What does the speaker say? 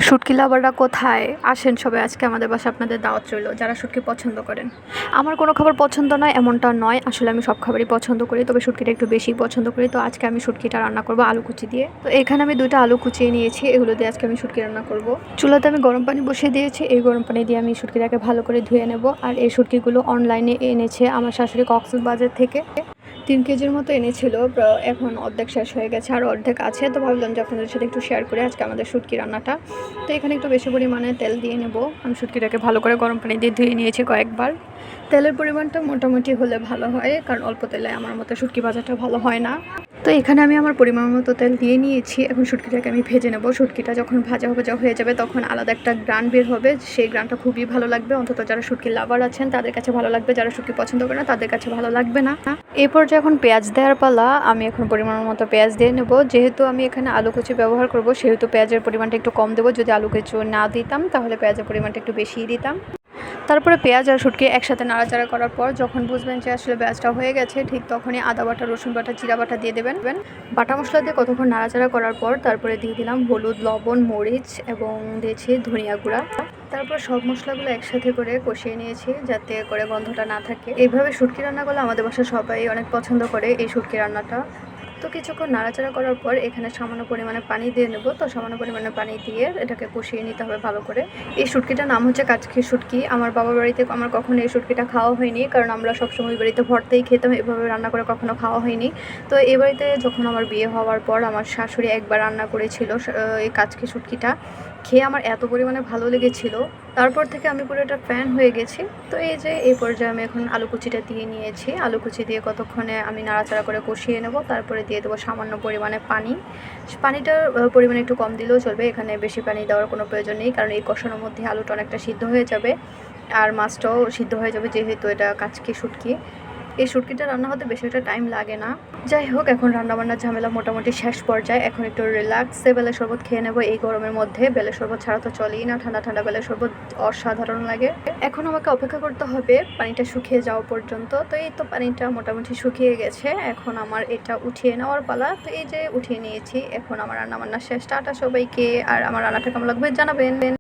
শুটকি লাভাররা কোথায় আসেন সবাই, আজকে আমাদের বাসায় আপনাদের দাওয়াত রইল যারা শুটকি পছন্দ করেন। আমার কোনো খাবার পছন্দ নয় এমনটা নয়, আসলে আমি সব খাবারই পছন্দ করি, তবে শুটকিটা একটু বেশি পছন্দ করি। তো আজকে আমি শুটকিটা রান্না করবো আলু কুচি দিয়ে। তো এখানে আমি 2টা আলু কুচিয়ে নিয়েছি, এগুলো দিয়ে আজকে আমি শুটকি রান্না করব। চুলাতে আমি গরম পানি বসিয়ে দিয়েছি, এই গরম পানি দিয়ে আমি শুটকিটাকে ভালো করে ধুয়ে নেব। আর এই শুটকিগুলো অনলাইনে এনেছে আমার শাশুড়ি কক্সবাজার থেকে। 3 কেজির মতো এনেছিল, এখন অর্ধেক শেষ হয়ে গেছে আর অর্ধেক আছে। তো ভাবলাম যে আপনাদের সাথে একটু শেয়ার করে আজকে আমাদের শুটকি রান্নাটা। তো এখানে একটু বেশি পরিমাণে তেল দিয়ে নেব। আমি শুটকিটাকে ভালো করে গরম পানি দিয়ে ধুয়ে নিয়েছি কয়েকবার। তেলের পরিমাণটা মোটামুটি হলে ভালো হয়, কারণ অল্প তেলে আমার মতো শুটকি ভাজাটা ভালো হয় না। তো এখানে আমি আমার পরিমাণ মতো তেল দিয়ে নিয়েছি, এখন শুটকিটাকে আমি ভেজে নেব। শুটকিটা যখন ভাজা হয়ে যাবে তখন আলাদা একটা গ্রান বের হবে, সেই গ্রানটা খুবই ভালো লাগবে। অন্তত যারা শুটকি লাভার আছেন তাদের কাছে ভালো লাগবে, যারা শুটকি পছন্দ করে না তাদের কাছে ভালো লাগবে না। এরপর যখন পেঁয়াজ দেওয়ার পালা, আমি এখন পরিমাণ মতো পেঁয়াজ দিয়ে নেব। যেহেতু আমি এখানে আলু কুচি ব্যবহার করব সেহেতু পেঁয়াজের পরিমাণটা একটু কম দেবো। যদি আলু কুচি না দিতাম তাহলে পেঁয়াজের পরিমাণটা একটু বেশিই দিতাম। তারপরে পেঁয়াজ আর শুটকি একসাথে নাড়াচাড়া করার পর যখন বুঝবেন যে আসলে পেঁয়াজটা হয়ে গেছে, ঠিক তখনই আদা বাটা, রসুন বাটা, জিরা বাটা দিয়ে দেবেন। বাটা মশলা দিয়ে কতক্ষণ নাড়াচাড়া করার পর তারপরে দিয়ে দিলাম হলুদ, লবণ, মরিচ এবং দিয়েছি ধনিয়া গুঁড়া। তারপর সব মশলাগুলো একসাথে করে কষিয়ে নিয়েছি যাতে করে গন্ধটা না থাকে। এইভাবে শুটকি রান্না করলে আমাদের বাসায় সবাই অনেক পছন্দ করে এই শুটকি রান্নাটা। তো কিছুক্ষণ নাড়াচাড়া করার পর এখানে সামান্য পরিমাণে পানি দিয়ে নেব। তো সামান্য পরিমাণে পানি দিয়ে এটাকে কষিয়ে নিতে হবে ভালো করে। এই শুটকিটার নাম হচ্ছে কাচকি শুটকি। আমার বাবার বাড়িতে আমার কখনো এই শুটকিটা খাওয়া হয়নি, কারণ আমরা সবসময় বাড়িতে ভর্তেই খেতাম, এভাবে রান্না করে কখনো খাওয়া হয়নি। তো এই বাড়িতে যখন আমার বিয়ে হওয়ার পর আমার শাশুড়ি একবার রান্না করেছিল এই কাচকি শুটকিটা, খেয়ে আমার এত পরিমাণে ভালো লেগেছিল, তারপর থেকে আমি পুরো এটা ফ্যান হয়ে গেছি। তো এই পর্যায়ে আমি এখন আলু কুচিটা দিয়ে নিয়েছি। আলু কুচি দিয়ে কতক্ষণে আমি নাড়াচাড়া করে কষিয়ে নেব। তারপরে দিয়ে দেবো সামান্য পরিমাণে পানি। পানিটার পরিমাণ একটু কম দিলেও চলবে, এখানে বেশি পানি দেওয়ার কোনো প্রয়োজন নেই, কারণ এই কষানোর মধ্যে আলুটা অনেকটা সিদ্ধ হয়ে যাবে আর মাছটাও সিদ্ধ হয়ে যাবে, যেহেতু এটা কাচকি শুটকি। এই শুটকিটা রান্না হতে বেশি একটা টাইম লাগে না। যাই হোক, এখন রান্নাবান্নার ঝামেলা মোটামুটি শেষ পর্যায়ে। এখন একটু রিল্যাক্সে বেলের শরবত খেয়ে নেবো এই গরমের মধ্যে। বেলের শরবত ছাড়া তো চলেই না, ঠান্ডা ঠান্ডা বেলের শরবত অসাধারণ লাগে। এখন আমাকে অপেক্ষা করতে হবে পানিটা শুকিয়ে যাওয়া পর্যন্ত। তো এই তো পানিটা মোটামুটি শুকিয়ে গেছে, এখন আমার এটা উঠিয়ে নেওয়ার পালা। তো এই যে উঠিয়ে নিয়েছি, এখন আমার রান্নাবান্না শেষ। টাটা সবাইকে, আর আমার রান্নাটা কেমন লাগবে জানাবেন।